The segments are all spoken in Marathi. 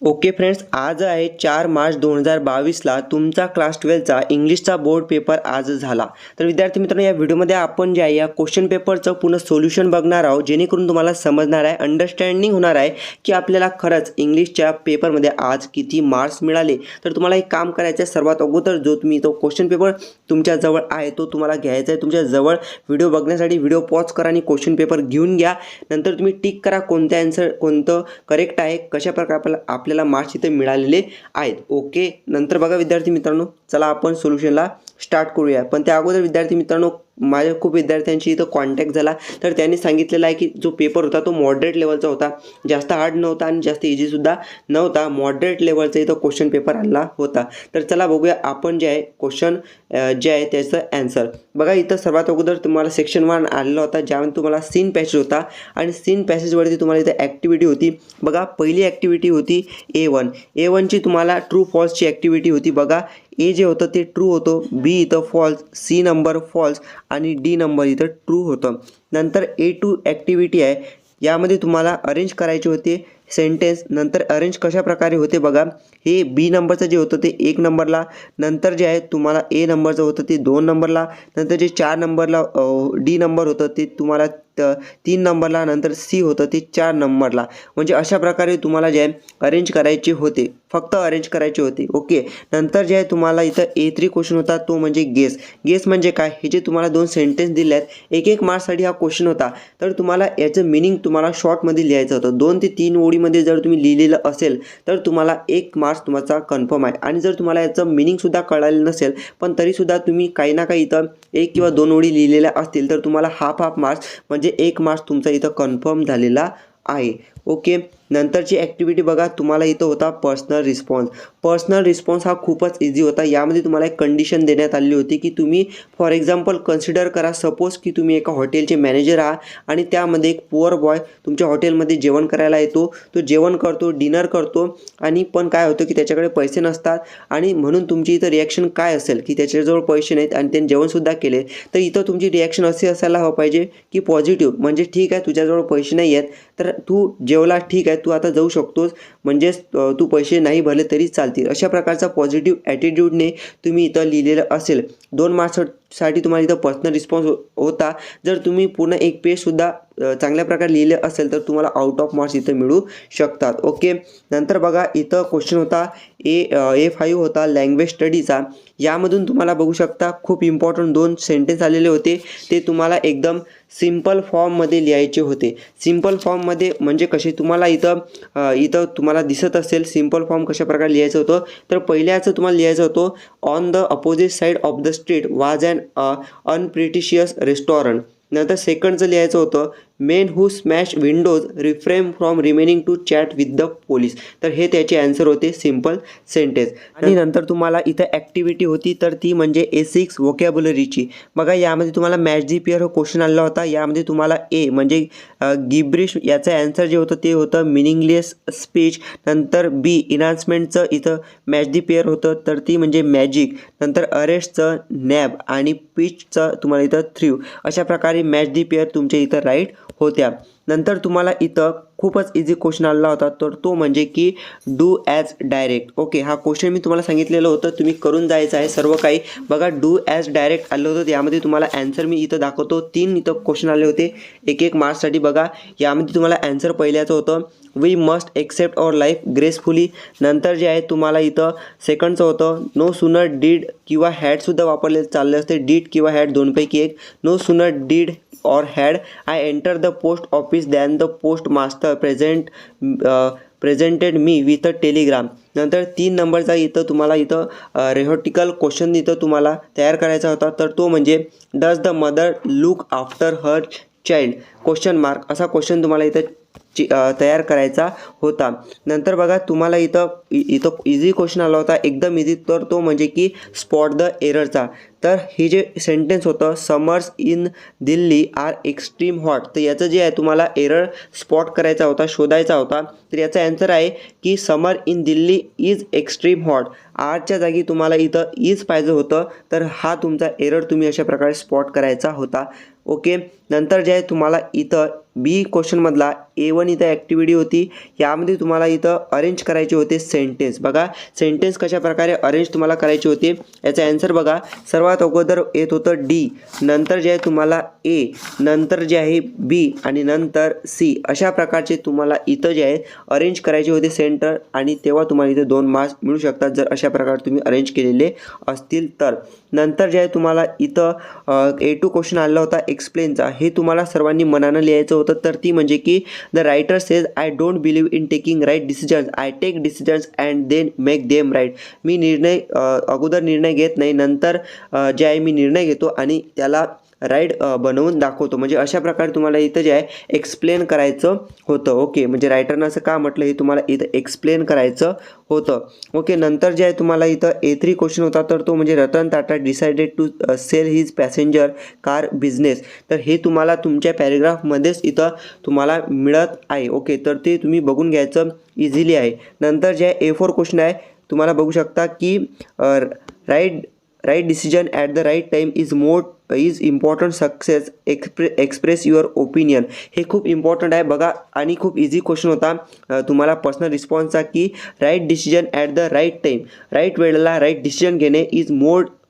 ओके फ्रेंड्स, आज आहे 4 मार्च 2022ला तुमचा क्लास 12चा इंग्लिशचा बोर्ड पेपर आज झाला. तर विद्यार्थी मित्रांनो, या व्हिडिओमध्ये आपण जे आहे या क्वेश्चन पेपरचं पूर्ण सोल्युशन बघणार आहोत, जेणेकरून तुम्हाला समजणार आहे, अंडरस्टँडिंग होणार आहे की आपल्याला खरंच इंग्लिशच्या पेपरमध्ये आज किती मार्क्स मिळाले. तर तुम्हाला एक काम करायचं आहे, सर्वात अगोदर जो तुम्ही तो क्वेश्चन पेपर तुमच्या जवळ आहे तो तुम्हाला घ्यायचा आहे. तुमच्या जवळ व्हिडिओ बघण्यासाठी व्हिडिओ पॉज करा आणि क्वेश्चन पेपर घेऊन घ्या. नंतर तुम्ही टिक करा कोणत्या आन्सर कोणतं करेक्ट आहे, कशा प्रकारे आपल्याला मार्क्स इथे मिळालेले आहेत. ओके, नंतर बघा विद्यार्थी मित्रांनो, चला आपण सोल्युशनला स्टार्ट करूया. पण त्या अगोदर विद्यार्थी मित्रांनो, माझ्या खूप विद्यार्थ्यांशी इथं कॉन्टॅक्ट झाला, तर त्यांनी सांगितलेलं आहे की जो पेपर होता तो मॉडरेट लेवलचा होता, जास्त हार्ड नव्हता आणि जास्त इझीसुद्धा नव्हता. मॉडरेट लेवलचा इथं क्वेश्चन पेपर आला होता. तर चला बघूया आपण जे आहे क्वेश्चन जे आहे त्याचं ॲन्सर. बघा इथं सर्वात अगोदर तुम्हाला सेक्शन 1 आलेला होता, ज्यामध्ये तुम्हाला सीन पॅसेज होता आणि सीन पॅसेजवरती तुम्हाला इथं ॲक्टिव्हिटी होती. बघा पहिली ॲक्टिव्हिटी होती A1ची तुम्हाला ट्रू फॉल्सची ॲक्टिव्हिटी होती. बघा ए जे होतं ते ट्रू होतं, बी इथं फॉल्स, सी नंबर फॉल्स आणि डी नंबर इथं ट्रू होतं. नंतर A2 ॲक्टिव्हिटी आहे, यामध्ये तुम्हाला अरेंज करायचे होते सेंटेन्स. नंतर अरेंज कशा प्रकारे होते बघा, हे बी नंबरचं जे होतं ते 1 नंबरला, नंतर जे आहे तुम्हाला ए नंबरचं होतं ते 2 नंबरला, नंतर जे 4 नंबरला डी नंबर होतं ते तुम्हाला 3 नंबरला, नंतर सी होतं ते 4 नंबरला. म्हणजे अशा प्रकारे तुम्हाला जे आहे अरेंज करायचे होते, फक्त अरेंज करायचे होते. ओके, नंतर जे आहे तुम्हाला इथं A3 क्वेश्चन होता, तो म्हणजे गेस म्हणजे काय, हे जे तुम्हाला 2 सेंटेन्स दिले आहेत, एक मार्क्ससाठी हा क्वेश्चन होता. तर तुम्हाला याचं मिनिंग तुम्हाला शॉर्टमध्ये लिहायचं होतं. 2 ते 3 ओळीमध्ये जर तुम्ही लिहिलेलं असेल तर तुम्हाला 1 मार्क्स तुमचा कन्फर्म आहे. आणि जर तुम्हाला याचं मिनिंगसुद्धा कळालं नसेल पण तरीसुद्धा तुम्ही काही ना काही इथं 1 किंवा 2 ओळी लिहिलेल्या असतील तर तुम्हाला हाफ मार्क्स म्हणजे 1 मार्क्स तुमचा इथं कन्फर्म झालेला आहे. ओके, नंतरची ॲक्टिव्हिटी बघा, तुम्हाला इथं होता पर्सनल रिस्पॉन्स हा खूपच इझी होता. यामध्ये तुम्हाला एक कंडिशन देण्यात आली होती की तुम्ही फॉर एक्झाम्पल कन्सिडर करा, सपोज की तुम्ही एका हॉटेलचे मॅनेजर आहात आणि त्यामध्ये एक पुअर बॉय तुमच्या हॉटेलमध्ये जेवण करायला येतो. तो जेवण करतो, डिनर करतो आणि पण काय होतं की त्याच्याकडे पैसे नसतात आणि म्हणून तुमची इथं रिॲक्शन काय असेल की त्याच्याजवळ पैसे नाहीत आणि त्यांनी जेवणसुद्धा केले. तर इथं तुमची रिॲक्शन अशी असायला हवं पाहिजे की पॉझिटिव्ह, म्हणजे ठीक आहे तुझ्याजवळ पैसे नाही आहेत तर तू जेवला, ठीक आहे तू आता जाऊ शकतोस, म्हणजेच तू पैसे नाही भरले तरी चालतील. अशा प्रकारचा पॉझिटिव्ह ॲटिट्यूडने तुम्ही इथं लिहिलेलं असेल. 2 मार्क्ससाठी तुम्हाला इथं पर्सनल रिस्पॉन्स होता. जर तुम्ही पूर्ण एक पेजसुद्धा चांगल्या प्रकारे लिहिले असेल तर तुम्हाला आउट ऑफ मार्क्स इथं मिळू शकतात. ओके, नंतर बघा इथं क्वेश्चन होता A5 होता लँग्वेज स्टडीचा. यामधून तुम्हाला बघू शकता खूप इम्पॉर्टंट 2 सेंटेन्स आलेले होते. ते तुम्हाला एकदम सिम्पल फॉर्ममध्ये लिहायचे होते. सिम्पल फॉर्ममध्ये म्हणजे कसे, तुम्हाला इथं तुम्हाला दिसत असेल सिम्पल फॉर्म कशा प्रकारे लिहायचं होतं. तर पहिल्याचं तुम्हाला लिहायचं होतं, on the opposite side of the street वाज ॲन अनप्रिटिशियस रेस्टॉरंट. नंतर सेकंडचं लिहायचं होतं, main who smash Windows refrain from remaining to chat with the police. तर हे त्याचे ॲन्सर होते सिम्पल सेंटेन्स. आणि नंतर तुम्हाला इथं ॲक्टिव्हिटी होती, तर ती म्हणजे A6 व्होकॅब्युलरीची. बघा यामध्ये तुम्हाला मॅच दी पेअर हा क्वेश्चन आलेला होता. यामध्ये तुम्हाला ए म्हणजे गिब्रिश याचं ॲन्सर जे होतं ते होतं मिनिंगलेस स्पीच. नंतर बी इन्हान्समेंटचं इथं मॅच दी पेअर होतं, तर ती म्हणजे मॅजिक. नंतर अरेस्टचं नॅब आणि पिचचं तुम्हाला इथं थ्रीव. अशा प्रकारे मॅच दी पेअर तुमच्या इथं राईट होत्या. नंतर तुम्हाला इथं खूपच इझी क्वेश्चन आलेला होता, तर तो म्हणजे की डू ॲज डायरेक्ट. ओके, हा क्वेश्चन मी तुम्हाला सांगितलेलं होतं, तुम्ही करून जायचं आहे सर्व काही. बघा डू ॲज डायरेक्ट आलं होतं, यामध्ये तुम्हाला ॲन्सर मी इथं दाखवतो. 3 इथं क्वेश्चन आले होते एक मार्क्ससाठी. बघा यामध्ये तुम्हाला ॲन्सर पहिल्याचं होतं, we must accept our life gracefully. नंतर जे आहे तुम्हाला इथं सेकंडचं होतं, नो सुनर डीड किंवा हॅडसुद्धा वापरले चालले असते, डीड किंवा हॅड दोनपैकी एक. No sooner did or had I entered the post office than the postmaster presented me with a telegram. नंतर 3 नंबरचा इथं तुम्हाला इथं रेहॉटिकल क्वेश्चन इथं तुम्हाला तयार करायचा होता. तर तो म्हणजे does the mother look after her child question mark, असा क्वेश्चन तुम्हाला इथं तयार करायचा होता. नंतर बघा तुम्हाला इथं इझी क्वेश्चन आला होता, एकदम इझी. तर तो म्हणजे की स्पॉट द एररचा. तर हे जे सेंटेन्स होतं, summers in Delhi are extreme hot, तर याचं जे आहे तुम्हाला एरर स्पॉट करायचा होता, शोधायचा होता. तर याचा ॲन्सर आहे की summer in Delhi is extreme hot. आरच्या जागी तुम्हाला इथं इज पाहिजे होतं, तर हा तुमचा एरर तुम्ही अशा प्रकारे स्पॉट करायचा होता. ओके, नंतर जे आहे तुम्हाला इथं बी क्वेश्चनमधला A1 इथं ॲक्टिव्हिटी होती, यामध्ये तुम्हाला इथं अरेंज करायचे होते सेंटेन्स. बघा सेंटेन्स कशा प्रकारे अरेंज तुम्हाला करायचे होते याचा ॲन्सर बघा. सर्वात अगोदर येत होतं डी, नंतर जे आहे तुम्हाला ए, नंतर जे आहे बी आणि नंतर सी. अशा प्रकारचे तुम्हाला इथं जे आहे अरेंज करायचे होते सेंटर, आणि तेव्हा तुम्हाला इथे 2 मार्क्स मिळू शकतात जर अशा प्रकारे तुम्ही अरेंज केलेले असतील तर. नंतर जे आहे तुम्हाला इथं A2 क्वेश्चन आला होता एक्सप्लेनचा. हे तुम्हाला सर्वांनी मनानं लिहायचं होतं. तर ती म्हणजे की the writer says I don't believe in taking right decisions, I take decisions and then make them right. मी अगोदर निर्णय घेत नाही, नंतर जे आहे मी निर्णय घेतो आणि त्याला राईट बनवून दाखवतो. म्हणजे अशा प्रकारे तुम्हाला इथं जे आहे एक्सप्लेन करायचं होतं. ओके, म्हणजे रायटरनं असं का म्हटलं हे तुम्हाला इथं एक्सप्लेन करायचं होतं. ओके, नंतर जे आहे तुम्हाला इथं A3 क्वेश्चन होता, तर तो म्हणजे Ratan Tata decided to sell his passenger car business. तर हे तुम्हाला तुमच्या पॅरेग्राफमध्येच इथं तुम्हाला मिळत आहे. ओके, तर ते तुम्ही बघून घ्यायचं इझिली आहे. नंतर जे आहे A4 क्वेश्चन आहे, तुम्हाला बघू शकता की right decision at the right time is important success, express your opinion. हे खूप इम्पॉर्टंट आहे बघा, आणि खूप इझी क्वेश्चन होता तुम्हाला पर्सनल रिस्पॉन्सचा की right decision at the right time, right वेळेला राईट डिसिजन घेणे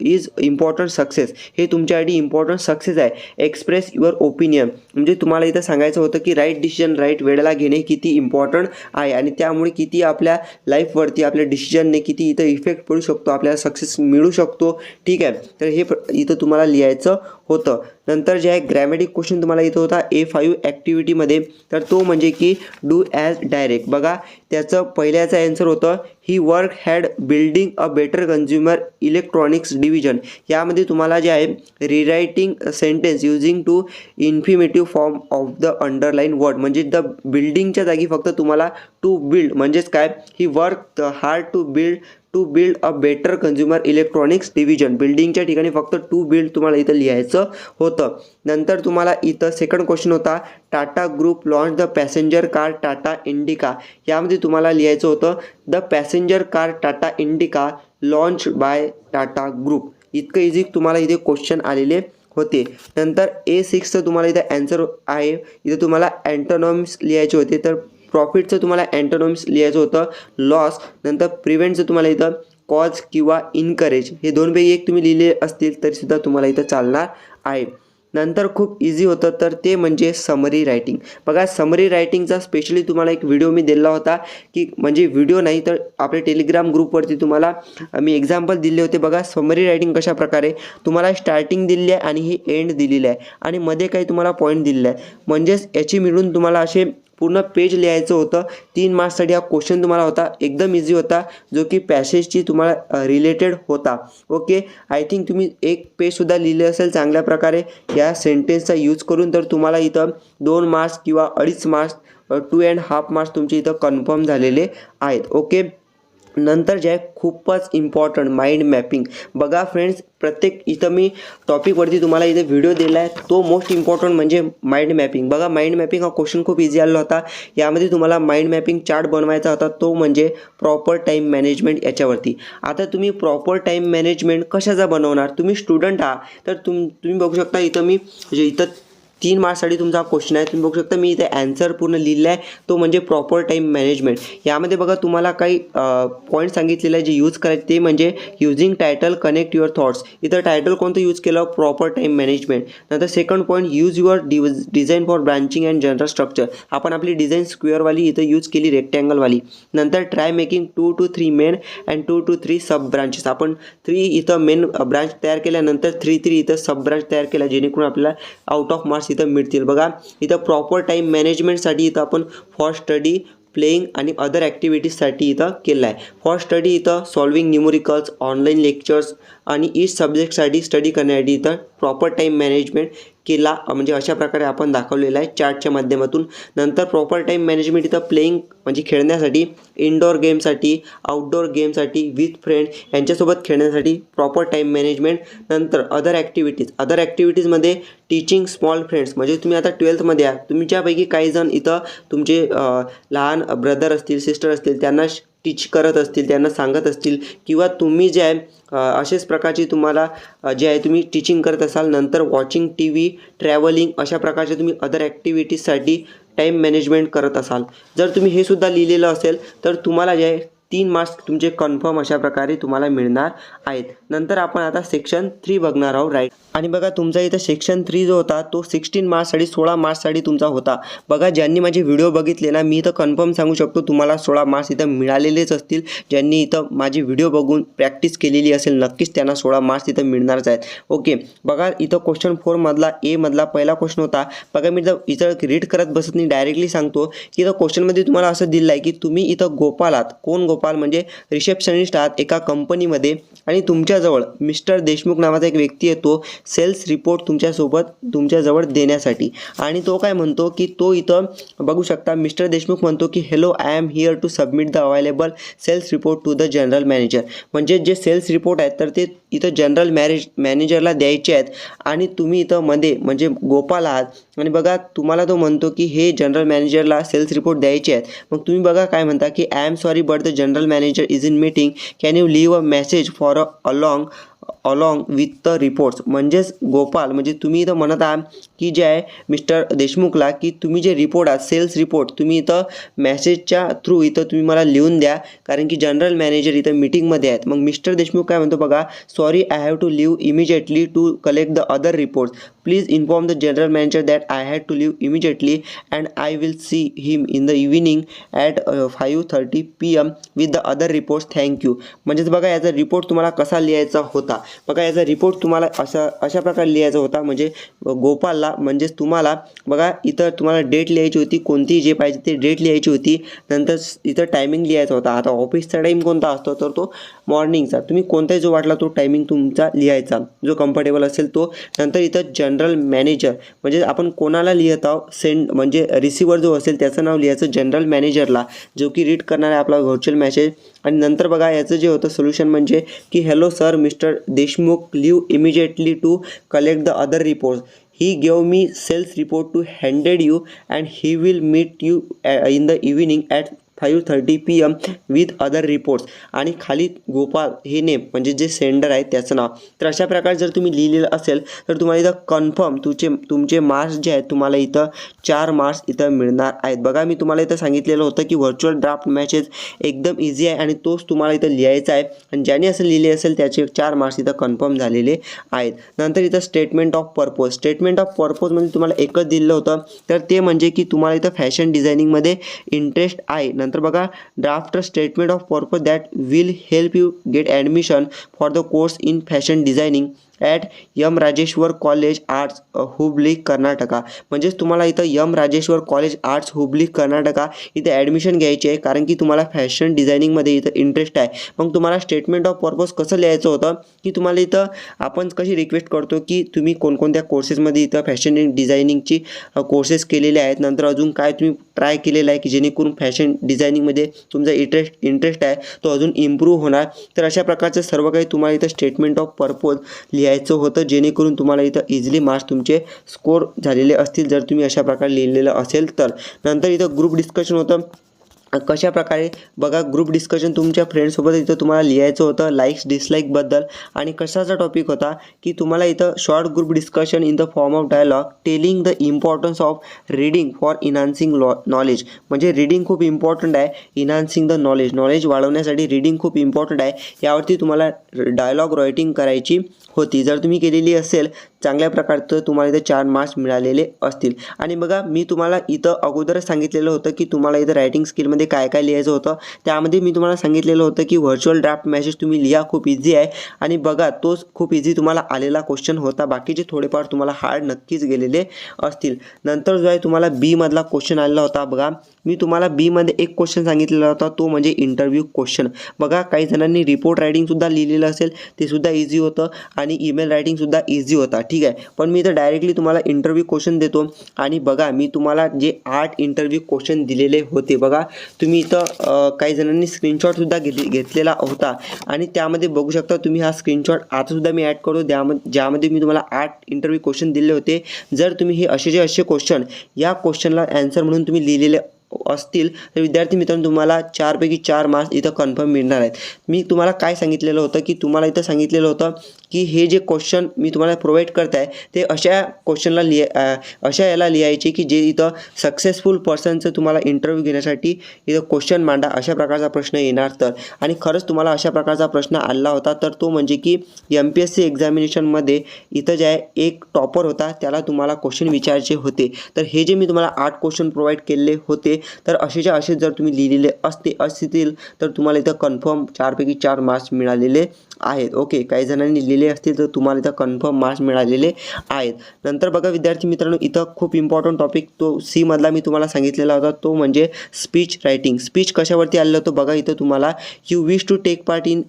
इज इम्पॉर्टंट सक्सेस. हे तुमच्यासाठी इम्पॉर्टंट सक्सेस आहे. एक्सप्रेस युअर ओपिनियन म्हणजे तुम्हाला इथं सांगायचं होतं की राईट डिसिजन राईट वेळेला घेणे किती इम्पॉर्टंट आहे, आणि त्यामुळे किती आपल्या लाईफवरती आपल्या डिसिजनने किती इथं इफेक्ट पडू शकतो, आपल्याला सक्सेस मिळू शकतो. ठीक आहे, तर हे इथं तुम्हाला लिहायचं होतं. नंतर जे आहे ग्रॅमॅटिक क्वेश्चन तुम्हाला इथं होता A5 ॲक्टिव्हिटीमध्ये, तर तो म्हणजे की डू ॲज डायरेक्ट. बघा त्याचं पहिल्याचं ॲन्सर होतं he work had building a better consumer electronics division. यामध्ये तुम्हाला जे आहे rewriting sentence using to infinitive form of the underline word, म्हणजे द बिल्डिंगच्या जागी फक्त तुम्हाला टू बिल्ड म्हणजेच काय, he work hard to build a better consumer electronics division. बिल्डिंगच्या ठिकाणी फक्त टू बिल्ड तुम्हाला इथं लिहायचं होतं. नंतर तुम्हाला इथं सेकंड क्वेश्चन होता Tata group launch the passenger car Tata indica. यामध्ये तुम्हाला लिहायचं होतं the passenger car Tata indica launch by Tata group. इतकं इझी तुम्हाला इथे क्वेश्चन आलेले होते. नंतर A6चं तुम्हाला इथं ॲन्सर आहे. इथं तुम्हाला अँटोनॉम्स लिहायचे होते. तर प्रॉफिटचं तुम्हाला अँटोनॉम्स लिहायचं होतं लॉस. नंतर प्रिव्हेंटचं तुम्हाला इथं कॉज किंवा इनकरेज. हे दोनपैकी एक तुम्ही लिहिले असतील तरीसुद्धा तुम्हाला इथं चालणार आहे. नंतर खूप इझी होतं, तर ते म्हणजे समरी रायटिंग. बघा समरी रायटिंगचा स्पेशली तुम्हाला एक व्हिडिओ मी दिला होता, की म्हणजे व्हिडिओ नाही तर आपल्या टेलिग्राम ग्रुपवरती तुम्हाला मी एक्झाम्पल दिले होते. बघा समरी रायटिंग कशा प्रकारे तुम्हाला स्टार्टिंग दिली आहे आणि ही एंड दिलेली आहे, आणि मध्ये काही तुम्हाला पॉईंट दिलेला आहे. म्हणजेच याची मिळून तुम्हाला असे पूर्ण पेज लिहायचं होतं. 3 मार्क्ससाठी हा क्वेश्चन तुम्हाला होता. एकदम इझी होता, जो की पॅसेजची तुम्हाला रिलेटेड होता. ओके, आय थिंक तुम्ही एक पेजसुद्धा लिहिले असेल चांगल्या प्रकारे या सेंटेन्सचा यूज करून. तर तुम्हाला इथं 2 मार्क्स किंवा 2.5 मार्क्स 2.5 मार्क्स तुमचे इथं कन्फर्म झालेले आहेत. ओके, नंतर जे आहे खूपच इम्पॉर्टंट माइंड मॅपिंग. बघा फ्रेंड्स, प्रत्येक इथं मी टॉपिकवरती तुम्हाला इथे व्हिडिओ दिला आहे. तो मोस्ट इम्पॉर्टंट म्हणजे माइंड मॅपिंग. बघा माइंड मॅपिंग हा क्वेश्चन खूप इझी आलेला होता. यामध्ये तुम्हाला माइंड मॅपिंग चार्ट बनवायचा होता, तो म्हणजे प्रॉपर टाईम मॅनेजमेंट याच्यावरती. आता तुम्ही प्रॉपर टाईम मॅनेजमेंट कशाचा बनवणार? तुम्ही स्टुडंट आहात, तर तुम्ही बघू शकता इथं मी म्हणजे इथं 3 मार्क्ससाठी तुमचा क्वेश्चन आहे. तुम्ही बघू शकता मी इथे ॲन्सर पूर्ण लिहिला आहे, तो म्हणजे प्रॉपर टाईम मॅनेजमेंट. यामध्ये बघा तुम्हाला काही पॉईंट सांगितलेले आहे जे यूज करायचे, ते म्हणजे using title connect your thoughts. इथं टायटल कोणतं यूज केलं? Proper time management. नंतर second point use your design for branching and general structure. आपण आपली डिझाईन स्क्वेअरवाली इथं यूज केली, रेक्टँगलवाली. नंतर try making 2 to 3 main and 2 to 3 sub branches. आपण 3 इथं मेन ब्रांच तयार केल्यानंतर 3 इथं सब ब्रांच तयार केल्या, जेणेकरून आपल्याला आउट ऑफ मार्क्स इथं मिळतील. बघा इथं प्रॉपर टाईम मॅनेजमेंटसाठी इथं आपण फॉर स्टडी, प्लेइंग आणि अदर ॲक्टिव्हिटीजसाठी इथं केलं आहे. फॉर स्टडी इथं सॉल्विंग न्यूमरिकल्स, ऑनलाईन लेक्चर्स आणि ईच सब्जेक्टसाठी स्टडी करण्यासाठी इथं प्रॉपर टाईम मॅनेजमेंट केला, म्हणजे अशा प्रकारे आपण दाखवलेलं आहे चार्टच्या माध्यमातून. नंतर प्रॉपर टाईम मॅनेजमेंट इथं प्लेइंग म्हणजे खेळण्यासाठी, इनडोअर गेमसाठी, आउटडोअर गेमसाठी, विथ फ्रेंड यांच्यासोबत खेळण्यासाठी प्रॉपर टाईम मॅनेजमेंट. नंतर अदर ॲक्टिव्हिटीजमध्ये टीचिंग स्मॉल फ्रेंड्स, म्हणजे तुम्ही आता 12thमध्ये आहात, तुमच्यापैकी काही जण इथं तुमचे लहान ब्रदर असतील, सिस्टर असतील, त्यांना टीच करत असतील त्यांना सांगत असतील किंवा तुम्ही जे आहे अशाच प्रकारची तुम्हाला जे आहे तुम्ही टीचिंग करत असाल, नंतर वॉचिंग टी व्ही, ट्रॅव्हलिंग अशा प्रकारचे तुम्ही अदर ॲक्टिव्हिटीजसाठी टाईम मॅनेजमेंट करत असाल, जर तुम्ही हे सुद्धा लिहिलेलं असेल तर तुम्हाला जे आहे 3 मार्क्स तुमचे कन्फर्म अशा प्रकारे तुम्हाला मिळणार आहेत. नंतर आपण आता सेक्शन 3 बघणार आहोत, राईट. आणि बघा तुमचा इथं सेक्शन 3 जो होता तो 16 मार्क्ससाठी 16 मार्क्ससाठी तुमचा होता. बघा ज्यांनी माझे व्हिडिओ बघितले ना, मी इथं कन्फर्म सांगू शकतो तुम्हाला 16 मार्क्स इथं मिळालेलेच असतील. ज्यांनी इथं माझे व्हिडिओ बघून प्रॅक्टिस केलेली असेल नक्कीच त्यांना 16 मार्क्स इथं मिळणारच आहेत. ओके, बघा इथं क्वेश्चन 4 मधला ए मधला पहिला क्वेश्चन होता. बघा मी इथं रीड करत बसत नाही, डायरेक्टली सांगतो की इथं क्वेश्चनमध्ये तुम्हाला असं दिलं आहे की तुम्ही इथं गोपाल आहात. कोण गोपाल? म्हणजे रिसेप्शनिस्ट आहात एका कंपनीमध्ये आणि तुमच्याजवळ मिस्टर देशमुख नावाचा एक व्यक्ती येतो सेल्स रिपोर्ट तुमच्याजवळ देण्यासाठी. आणि तो काय म्हणतो की तो इथं बघू शकता मिस्टर देशमुख म्हणतो की hello, I am here to submit the available sales report to the general manager. म्हणजे जे सेल्स रिपोर्ट आहेत तर ते इथं जनरल मॅनेजरला द्यायचे आहेत आणि तुम्ही इथं मध्ये म्हणजे गोपाल आहात. आणि बघा तुम्हाला तो म्हणतो की हे जनरल मॅनेजरला सेल्स रिपोर्ट द्यायचे आहेत. मग तुम्ही बघा काय म्हणता की I am sorry but the general manager is in meeting, can you leave a message for along with the reports. म्हणजेच गोपाल म्हणजे तुम्ही इथं म्हणत आहात की जे आहे मिस्टर देशमुखला की तुम्ही जे रिपोर्ट आहात सेल्स रिपोर्ट तुम्ही इथं मेसेजच्या थ्रू इथं तुम्ही मला लिहून द्या, कारण की जनरल मॅनेजर इथं मीटिंगमध्ये आहेत. मग मिस्टर देशमुख काय म्हणतो बघा, sorry I have to leave immediately to collect the other reports, please inform the general manager that I had to leave immediately and I will see him in the evening at 5:30 PM with the other reports, thank you. म्हणजेच बघा याचा रिपोर्ट तुम्हाला कसा लिहायचा होता. बघा याचा रिपोर्ट तुम्हाला अशा प्रकारे लिहायचा होता. म्हणजे गोपालला म्हणजेच तुम्हाला बघा इथं तुम्हाला डेट लिहायची होती, कोणती जे पाहिजे ते डेट लिहायची होती. नंतर इथं टायमिंग लिहायचा होता. आता ऑफिसचा टाईम कोणता असतो तर तो मॉर्निंगचा, तुम्ही कोणताही जो वाटला तो टायमिंग तुमचा लिहायचा जो कम्फर्टेबल असेल तो. नंतर इथं जनरल मॅनेजर म्हणजे आपण कोणाला लिहित आहोत, सेंड म्हणजे रिसिव्हर जो असेल त्याचं नाव लिहायचं जनरल मॅनेजरला, जो की रीड करणार आहे आपला व्हर्च्युअल मेसेज. आणि नंतर बघा याचं जे होतं सोल्युशन म्हणजे की hello sir, mister Deshmukh leave immediately to collect the other reports, he gave me sales report to handed you and he will meet you in the evening at 5:30 PM with other reports. आणि खाली गोपाल हे नेम म्हणजे जे सेंडर आहे त्याचं नाव. तर अशा प्रकारे जर तुम्ही लिहिलेलं असेल तर तुम्हाला इथं कन्फर्म तुमचे मार्क्स जे आहेत तुम्हाला इथं 4 मार्क्स इथं मिळणार आहेत. बघा मी तुम्हाला इथं सांगितलेलं होतं की व्हर्च्युअल ड्राफ्ट मॅसेज एकदम इझी आहे आणि तोच तुम्हाला इथं लिहायचा आहे. आणि ज्याने असं लिहिले असेल त्याचे 4 मार्क्स इथं कन्फर्म झालेले आहेत. नंतर इथं statement of purpose. Statement of पर्पजमध्ये तुम्हाला एकच दिलं होतं तर ते म्हणजे की तुम्हाला इथं फॅशन डिझायनिंगमध्ये इंटरेस्ट आहे. नंतर बघा draft statement of purpose that will help you get admission for the course in fashion designing at M Rajeshwar college arts Hubli Karnataka. म्हणजेच तुम्हाला इथं M Rajeshwar college arts Hubli Karnataka इथे ॲडमिशन घ्यायची आहे, कारण की तुम्हाला फॅशन डिझायनिंगमध्ये इथं इंटरेस्ट आहे. मग तुम्हाला स्टेटमेंट ऑफ पर्पज कसं लिहायचं होतं की तुम्हाला इथं आपण कशी रिक्वेस्ट करतो की तुम्ही कोणकोणत्या कोर्सेसमध्ये इथं फॅशन डिझायनिंगची कोर्सेस केलेले आहेत, नंतर अजून काय तुम्ही ट्राय केलेलं आहे की जेणेकरून फॅशन डिझायनिंगमध्ये तुमचा इंटरेस्ट आहे तो अजून इम्प्रूव्ह होणार. तर अशा प्रकारचं सर्व काही तुम्हाला इथं स्टेटमेंट ऑफ पर्पज लिहायचं होतं, जेणेकरून तुम्हाला इथं इझिली मार्क्स तुमचे स्कोर झालेले असतील जर तुम्ही अशा प्रकारे लिहिलेलं असेल तर. नंतर इथं ग्रुप डिस्कशन होतं. कशा प्रकारे बघा ग्रुप डिस्कशन तुमच्या फ्रेंड्ससोबत इथं तुम्हाला लिहायचं होतं लाईक्स डिसलाईकबद्दल. आणि कशाचा टॉपिक होता की तुम्हाला इथं short group discussion in the form of dialogue telling the importance of reading for enhancing knowledge. म्हणजे रीडिंग खूप इम्पॉर्टंट आहे, इन्हान्सिंग द नॉलेज वाढवण्यासाठी रीडिंग खूप इम्पॉर्टंट आहे. यावरती तुम्हाला डायलॉग रायटिंग करायची होती. जर तुम्ही केलेली असेल चांगल्या प्रकारचं तुम्हाला इथं 4 मार्क्स मिळालेले असतील. आणि बघा मी तुम्हाला इथं अगोदरच सांगितलेलं होतं की तुम्हाला इथं रायटिंग स्किलमध्ये काय काय लिहायचं होतं. त्यामध्ये मी तुम्हाला सांगितलेलं होतं की व्हर्च्युअल ड्राफ्ट मॅसेज तुम्ही लिहा, खूप इझी आहे. आणि बघा तोच खूप इझी तुम्हाला आलेला क्वेश्चन होता, बाकीचे थोडेफार तुम्हाला हार्ड नक्कीच गेलेले असतील. नंतर जो आहे तुम्हाला बी मधला क्वेश्चन आलेला होता. बघा मी तुम्हाला बी मध्ये एक क्वेश्चन सांगितलेला होता, तो म्हणजे इंटरव्ह्यू क्वेश्चन. बघा काही जणांनी रिपोर्ट रायटिंगसुद्धा लिहिलेलं असेल, ते सुद्धा इझी होतं आणि ईमेल रायटिंगसुद्धा इझी होता, ठीक आहे. पण मी इथं डायरेक्टली तुम्हाला इंटरव्ह्यू क्वेश्चन देतो. आणि बघा मी तुम्हाला जे 8 इंटरव्ह्यू क्वेश्चन दिलेले होते, बघा तुम्ही इथं काही जणांनी स्क्रीनशॉटसुद्धा घेतलेला होता आणि त्यामध्ये बघू शकता तुम्ही हा स्क्रीनशॉट आतासुद्धा मी ॲड करतो, ज्यामध्ये मी तुम्हाला 8 इंटरव्ह्यू क्वेश्चन दिले होते. जर तुम्ही हे असे क्वेश्चन या क्वेश्चनला ॲन्सर म्हणून तुम्ही लिहिलेले असतील तर विद्यार्थी मित्रांनो तुम्हाला 4 पैकी 4 मार्क्स इथं कन्फर्म मिळणार आहेत. मी तुम्हाला काय सांगितलेलं होतं की तुम्हाला इथं सांगितलेलं होतं की हे जे क्वेश्चन मी तुम्हाला प्रोव्हाइड करत आहे ते अशा क्वेश्चनला अशा याला लिहायचे की जे इथं सक्सेसफुल पर्सनचं तुम्हाला इंटरव्ह्यू घेण्यासाठी इथं क्वेश्चन मांडा अशा प्रकारचा प्रश्न येणार. तर आणि खरंच तुम्हाला अशा प्रकारचा प्रश्न आला होता तर तो म्हणजे की MPSC एक्झामिनेशनमध्ये इथं जे आहे एक टॉपर होता त्याला तुम्हाला क्वेश्चन विचारायचे होते. तर हे जे मी तुम्हाला 8 क्वेश्चन प्रोव्हाइड केलेले होते तर असेच्या असे जर तुम्ही लिहिलेले असतील तर तुम्हाला इथं कन्फर्म 4 पैकी 4 मार्क्स मिळालेले आहेत. ओके, काही जणांनी लिहिले असतील तर तुम्हाला इथं कन्फर्म मार्क्स मिळालेले आहेत. नंतर बघा विद्यार्थी मित्रांनो इथं खूप इम्पॉर्टंट टॉपिक तो सी मधला मी तुम्हाला सांगितलेला होता तो म्हणजे स्पीच रायटिंग. स्पीच कशावरती आलेलं होतं बघा इथं तुम्हाला you wish to take part in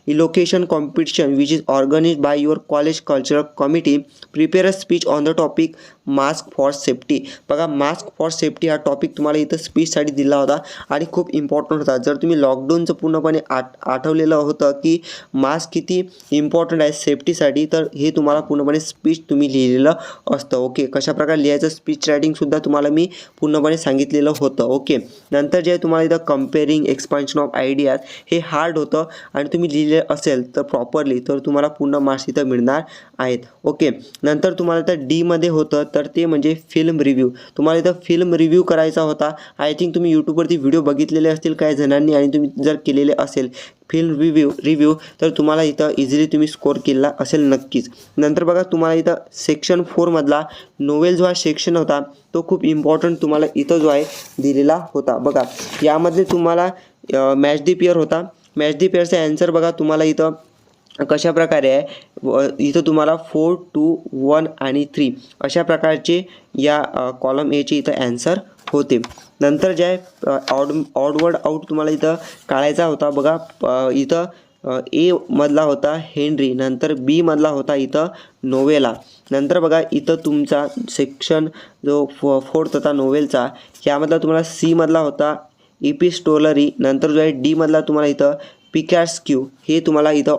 elocution competition which is organised by your college cultural committee, prepare a speech on the topic mask for safety. बघा मास्क फॉर सेफ्टी हा टॉपिक तुम्हाला इथं स्पीचसाठी दिला होता आणि खूप इम्पॉर्टंट होता. जर तुम्ही लॉकडाऊनचं पूर्णपणे आठवलेलं होतं की मास्क किती इम्पॉर्टंट आहे सेफ्टीसाठी तर हे तुम्हाला पूर्णपणे स्पीच तुम्ही लिहिलेलं असतं. ओके, कशाप्रकारे लिहायचं स्पीच रायटिंगसुद्धा तुम्हाला मी पूर्णपणे सांगितलेलं होतं. ओके, नंतर जे तुम्हाला इथं कम्पेअरिंग एक्सपान्शन ऑफ आयडियाज हे हार्ड होतं आणि तुम्ही लिहिलं असेल तर प्रॉपरली तर तुम्हाला पूर्ण मार्क्स इथं मिळणार आहेत. ओके, नंतर तुम्हाला इथं डीमध्ये होतं तर ते म्हणजे फिल्म रिव्ह्यू. तुम्हाला इथं फिल्म रिव्ह्यू करायचा होता. आय थिंक तुम्ही यूट्यूबवरती व्हिडिओ बघितलेले असतील काही जणांनी आणि तुम्ही जर केलेले असेल फिल्म रिव्ह्यू तर तुम्हाला इथं इझिली तुम्ही स्कोर केला असेल नक्कीच. नंतर बघा तुम्हाला इथं सेक्शन 4 मधला नोवेल जो हा सेक्शन होता तो खूप इम्पॉर्टंट तुम्हाला इथं जो आहे दिलेला होता. बघा यामध्ये तुम्हाला मॅच दी पेअर होता. मॅच दी पेअरचा ॲन्सर बघा तुम्हाला इथं कशा प्रकारे आहे इथं तुम्हाला 4, 2, 1 आणि 3 अशा प्रकारचे या कॉलम एचे इथं ॲन्सर होते. नंतर जे आहे ऑडवर्ड आउट तुम्हाला इथं काढायचा होता. बघा इथं ए मधला होता हेनरी, नंतर बी मधला होता इथं नोवेला. नंतर बघा इथं तुमचा सेक्शन जो 4th होता नोवेलचा यामधला तुम्हाला सी मधला होता इपिस्टोलरी. नंतर जो आहे डी मधला तुम्हाला इथं पिकॅट्स्क्यू हे तुम्हाला इथं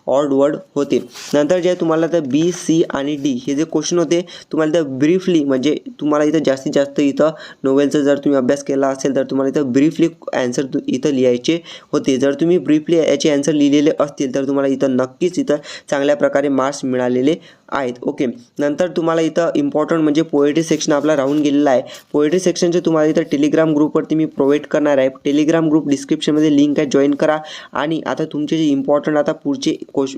ऑड वर्ड होते. नंतर जे तुम्हाला तर बी, सी आणि डी हे जे क्वेश्चन होते तुम्हाला इथं ब्रीफली म्हणजे तुम्हाला इथं जास्तीत जास्त इथं नोवेलचा जर तुम्ही अभ्यास केला असेल तर तुम्हाला इथं ब्रीफली ॲन्सर इथं लिहायचे होते. जर तुम्ही ब्रीफली याचे ॲन्सर लिहिलेले असतील तर तुम्हाला इथं नक्कीच इथं चांगल्या प्रकारे मार्क्स मिळालेले आहेत. ओके, नंतर तुम्हाला इथं इम्पॉर्टंट म्हणजे पोएट्री सेक्शन आपला राहून गेलेला आहे. पोएट्री सेक्शनचे तुम्हाला इथं टेलिग्राम ग्रुपवरती मी प्रोव्हाइड करणार आहे. टेलिग्राम ग्रुप डिस्क्रिप्शनमध्ये लिंक आहे, जॉईन करा. आणि आता तुमचे जे इम्पॉर्टंट आता पुढचे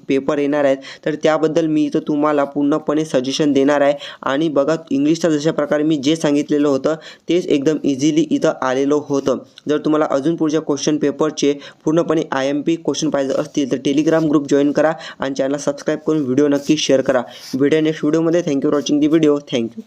पेपर येणार आहेत तर त्याबद्दल मी इथं तुम्हाला पूर्णपणे सजेशन देणार आहे. आणि बघा इंग्लिशचा जशा प्रकारे मी जे सांगितलेलं होतं तेच एकदम इझिली इथं आलेलं होतं. जर तुम्हाला अजून पुढच्या क्वेश्चन पेपरचे पूर्णपणे IMP क्वेश्चन पाहिजे असतील तर टेलिग्राम ग्रुप जॉईन करा आणि चॅनलला सबस्क्राईब करून व्हिडिओ नक्की शेअर करा. भेटूया नेक्स्ट व्हिडिओमध्ये. Thank you for watching the video. Thank you.